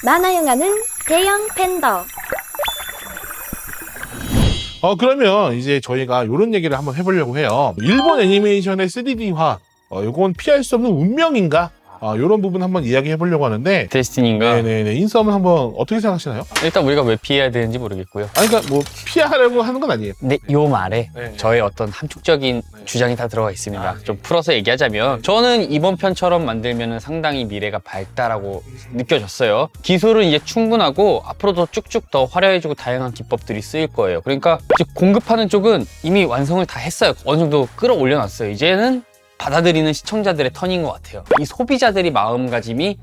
만화영화는 대형 팬더. 그러면 이제 저희가 이런 얘기를 한번 해보려고 해요. 일본 애니메이션의 3D화, 이건 피할 수 없는 운명인가? 이런 부분 한번 이야기해 보려고 하는데. 데스티니인가? 네네네. 인썸은 한번 어떻게 생각하시나요? 일단 우리가 왜 피해야 되는지 모르겠고요. 그러니까 뭐 피하려고 하는 건 아니에요. 근데 요 말에 네. 저의 어떤 함축적인 주장이 다 들어가 있습니다. 좀 풀어서 얘기하자면 저는 이번 편처럼 만들면 상당히 미래가 밝다라고 느껴졌어요. 기술은 이제 충분하고 앞으로도 쭉쭉 더 화려해지고 다양한 기법들이 쓰일 거예요. 그러니까 이제 공급하는 쪽은 이미 완성을 다 했어요. 어느 정도 끌어올려놨어요. 이제는 받아들이는 시청자들의 턴인 것 같아요. 이 소비자들이 마음가짐이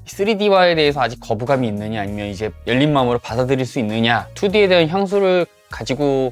3D화에 대해서 아직 거부감이 있느냐, 아니면 이제 열린 마음으로 받아들일 수 있느냐, 2D에 대한 향수를 가지고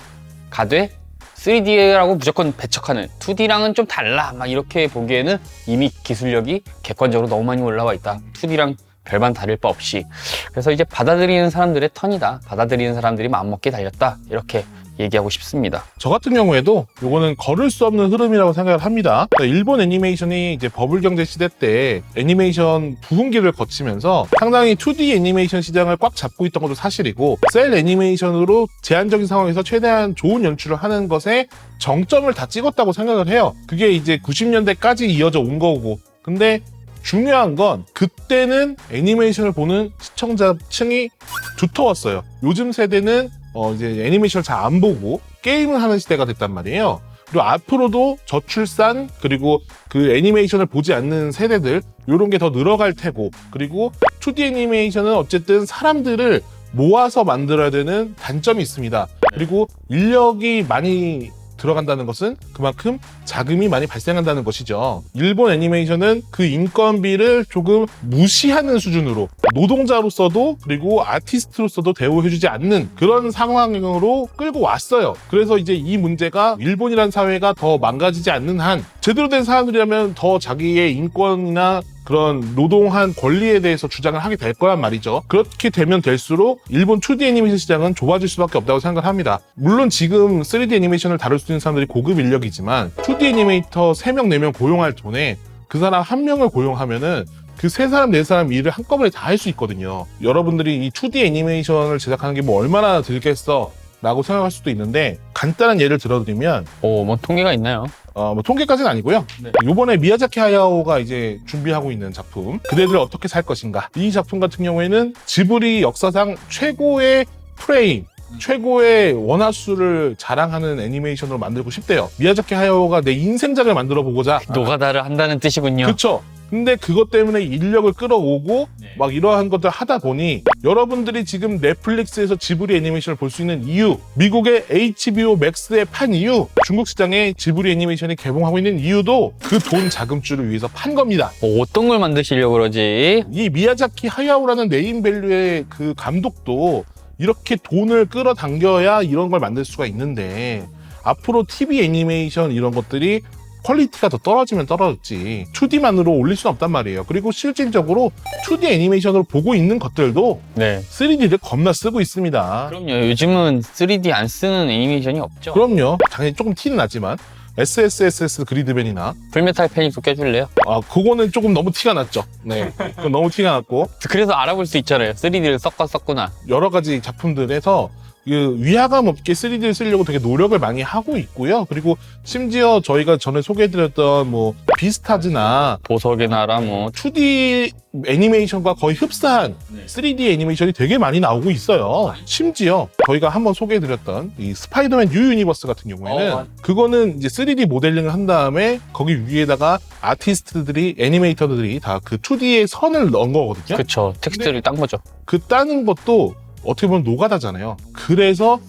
가되 3D라고 무조건 배척하는, 2D랑은 좀 달라 막 이렇게 보기에는 이미 기술력이 객관적으로 너무 많이 올라와 있다. 2D랑 별반 다를 바 없이. 그래서 이제 받아들이는 사람들의 턴이다. 받아들이는 사람들이 마음먹게 달렸다. 이렇게 얘기하고 싶습니다. 저 같은 경우에도 요거는 걸을 수 없는 흐름이라고 생각을 합니다. 일본 애니메이션이 이제 버블 경제 시대 때 애니메이션 부흥기를 거치면서 상당히 2D 애니메이션 시장을 꽉 잡고 있던 것도 사실이고, 셀 애니메이션으로 제한적인 상황에서 최대한 좋은 연출을 하는 것에 정점을 다 찍었다고 생각을 해요. 그게 이제 90년대까지 이어져 온 거고. 근데 중요한 건 그때는 애니메이션을 보는 시청자층이 두터웠어요. 요즘 세대는 이제 애니메이션을 잘 안 보고 게임을 하는 시대가 됐단 말이에요. 그리고 앞으로도 저출산, 그리고 그 애니메이션을 보지 않는 세대들, 이런 게 더 늘어갈 테고, 그리고 2D 애니메이션은 어쨌든 사람들을 모아서 만들어야 되는 단점이 있습니다. 그리고 인력이 많이 들어간다는 것은 그만큼 자금이 많이 발생한다는 것이죠. 일본 애니메이션은 그 인건비를 조금 무시하는 수준으로 노동자로서도 그리고 아티스트로서도 대우해주지 않는 그런 상황으로 끌고 왔어요. 그래서 이제 이 문제가 일본이라는 사회가 더 망가지지 않는 한, 제대로 된 사람들이라면 더 자기의 인권이나 그런 노동한 권리에 대해서 주장을 하게 될 거란 말이죠. 그렇게 되면 될수록 일본 2D 애니메이션 시장은 좁아질 수밖에 없다고 생각을 합니다. 물론 지금 3D 애니메이션을 다룰 수 있는 사람들이 고급 인력이지만 2D 애니메이터 3명, 4명 고용할 돈에 그 사람 1명을 고용하면은 그 3사람, 4사람 일을 한꺼번에 다 할 수 있거든요. 여러분들이 이 2D 애니메이션을 제작하는 게 뭐 얼마나 들겠어 라고 생각할 수도 있는데, 간단한 예를 들어드리면 뭐 통계가 있나요? 뭐 통계까지는 아니고요. 네. 요번에 미야자키 하야오가 이제 준비하고 있는 작품, 그대들 어떻게 살 것인가. 이 작품 같은 경우에는 지브리 역사상 최고의 프레임, 최고의 원화수를 자랑하는 애니메이션으로 만들고 싶대요. 미야자키 하야오가 내 인생작을 만들어 보고자. 노가다를 한다는 뜻이군요. 그쵸. 근데 그것 때문에 인력을 끌어오고 막 이러한 것들 하다 보니 여러분들이 지금 넷플릭스에서 지브리 애니메이션을 볼 수 있는 이유, 미국의 HBO 맥스에 판 이유, 중국 시장에 지브리 애니메이션이 개봉하고 있는 이유도 그 돈 자금줄을 위해서 판 겁니다. 어떤 걸 만드시려고 그러지? 이 미야자키 하야오라는 네임밸류의 그 감독도 이렇게 돈을 끌어당겨야 이런 걸 만들 수가 있는데, 앞으로 TV 애니메이션 이런 것들이 퀄리티가 더 떨어지면 떨어졌지 2D만으로 올릴 수는 없단 말이에요. 그리고 실질적으로 2D 애니메이션으로 보고 있는 것들도 네. 3D를 겁나 쓰고 있습니다. 그럼요. 요즘은 3D 안 쓰는 애니메이션이 없죠. 그럼요. 당연히 조금 티는 나지만 SSSS 그리드맨이나 풀메탈 패닉도 껴줄래요? 그거는 조금 너무 티가 났죠. 네, 그건 너무 티가 났고, 그래서 알아볼 수 있잖아요. 3D를 썼구나. 여러 가지 작품들에서 그 위화감 없게 3D를 쓰려고 되게 노력을 많이 하고 있고요. 그리고 심지어 저희가 전에 소개해드렸던 뭐 비스타즈나 보석의 나라 뭐 2D 애니메이션과 거의 흡사한 3D 애니메이션이 되게 많이 나오고 있어요. 심지어 저희가 한번 소개해드렸던 이 스파이더맨 뉴 유니버스 같은 경우에는 그거는 이제 3D 모델링을 한 다음에 거기 위에다가 아티스트들이, 애니메이터들이 다 그 2D의 선을 넣은 거거든요. 그쵸. 텍스트를 딴 거죠. 그 따는 것도 어떻게 보면 노가다잖아요. 그래서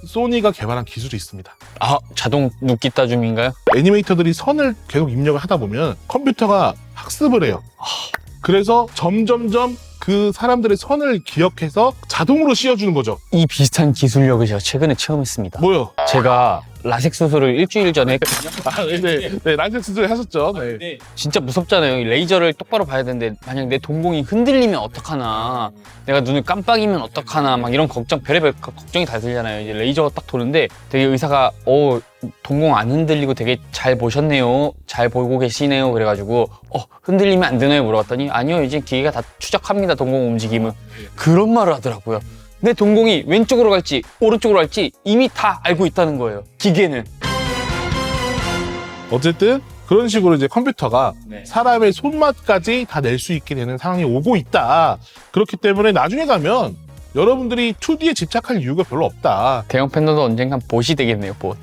소니가 개발한 기술이 있습니다. 자동 눕기 따줌인가요? 애니메이터들이 선을 계속 입력을 하다 보면 컴퓨터가 학습을 해요. 그래서 점점점 그 사람들의 선을 기억해서 자동으로 씌워주는 거죠. 이 비슷한 기술력을 제가 최근에 체험했습니다. 뭐요? 제가 라섹 수술을 일주일 전에 했거든요. 아, 네, 라섹 수술 하셨죠. 네. 네. 진짜 무섭잖아요. 이 레이저를 똑바로 봐야 되는데 만약 내 동공이 흔들리면 어떡하나, 내가 눈을 깜빡이면 어떡하나, 막 이런 걱정, 별의별 걱정이 다 들잖아요. 이제 레이저가 딱 도는데 되게 의사가 동공 안 흔들리고 되게 잘 보셨네요, 잘 보고 계시네요. 그래가지고 흔들리면 안 되나요? 물어봤더니 아니요, 이제 기계가 다 추적합니다, 동공 움직임을. 그런 말을 하더라고요. 내 동공이 왼쪽으로 갈지 오른쪽으로 갈지 이미 다 알고 있다는 거예요, 기계는. 어쨌든 그런 식으로 이제 컴퓨터가 네. 사람의 손맛까지 다 낼 수 있게 되는 상황이 오고 있다. 그렇기 때문에 나중에 가면 여러분들이 2D에 집착할 이유가 별로 없다. 대형 팬더도 언젠간 봇이 되겠네요. 뭐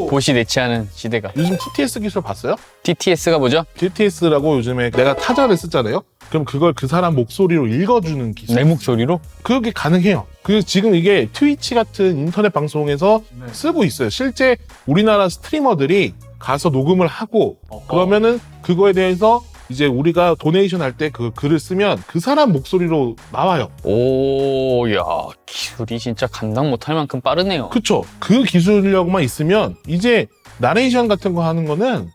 봇이 내치하는 시대가. 요즘 TTS 기술 봤어요? TTS가 뭐죠? TTS라고 요즘에 내가 타자를 쓰잖아요. 그럼 그걸 그 사람 목소리로 읽어주는 기술. 내 목소리로? 그게 가능해요. 지금 이게 트위치 같은 인터넷 방송에서 쓰고 있어요. 실제 우리나라 스트리머들이 가서 녹음을 하고 그러면은 그거에 대해서 이제 우리가 도네이션 할 때 그 글을 쓰면 그 사람 목소리로 나와요. 오, 야, 기술이 진짜 감당 못할 만큼 빠르네요. 그쵸? 그 기술력만 있으면 이제 나레이션 같은 거 하는 거는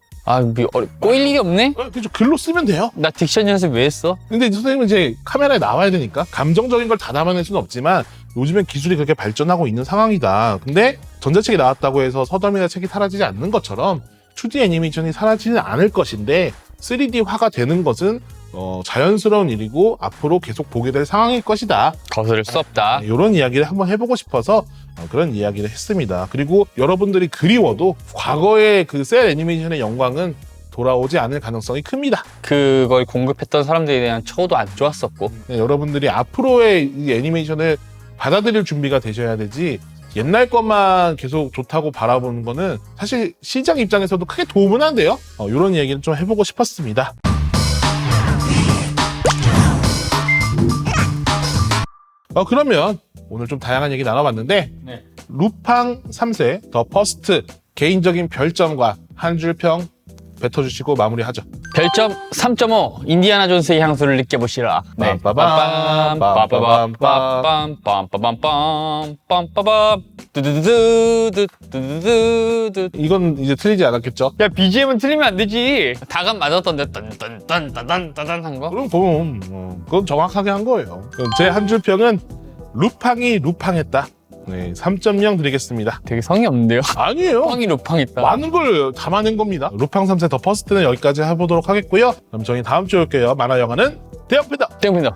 꼬일 일이 없네? 그죠? 글로 쓰면 돼요. 나 딕션 연습 왜 했어? 근데 선생님은 이제 카메라에 나와야 되니까 감정적인 걸 다 담아낼 수는 없지만 요즘엔 기술이 그렇게 발전하고 있는 상황이다. 근데 전자책이 나왔다고 해서 서점이나 책이 사라지지 않는 것처럼 2D 애니메이션이 사라지는 않을 것인데 3D화가 되는 것은 자연스러운 일이고 앞으로 계속 보게 될 상황일 것이다. 거스를 수 없다. 이런 이야기를 한번 해보고 싶어서 그런 이야기를 했습니다. 그리고 여러분들이 그리워도 과거의 그 셀 애니메이션의 영광은 돌아오지 않을 가능성이 큽니다. 그걸 공급했던 사람들에 대한 처우도 안 좋았었고. 네, 여러분들이 앞으로의 이 애니메이션을 받아들일 준비가 되셔야 되지 옛날 것만 계속 좋다고 바라보는 거는 사실 시장 입장에서도 크게 도움은 안 돼요. 이런 얘기를 좀 해보고 싶었습니다. 그러면 오늘 좀 다양한 얘기 나눠봤는데 네. 루팡 3세 더 퍼스트 개인적인 별점과 한 줄 평 뱉어주시고 마무리하죠. 별점 3.5. 인디아나 존스의 향수를 느껴보시라. 네. 빰빠밤, 빰빠밤, 빰빰빰빰빰빰빰빰빰빰 빰빠밤 두두두두. 이건 이제 틀리지 않았겠죠? 야, BGM은 틀리면 안 되지. 다감 맞았던데 딴딴딴딴딴딴 한 거? 그럼 그건 정확하게 한 거예요. 제 한 줄 평은 루팡이 루팡했다. 네, 3.0 드리겠습니다. 되게 성의 없는데요? 아니에요. 루팡이 루팡했다. 많은 걸 담아낸 겁니다. 루팡 3세 더 퍼스트는 여기까지 해보도록 하겠고요. 그럼 저희 다음 주에 올게요. 만화 영화는 대형 팬더. 땡입니다.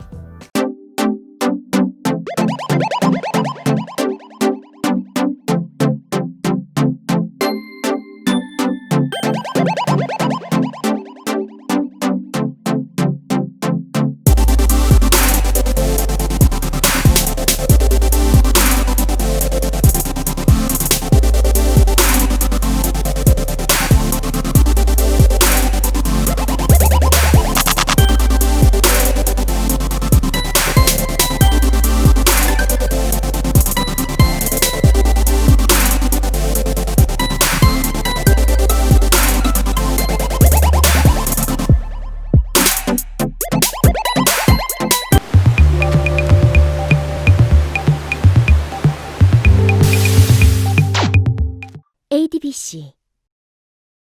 ADBC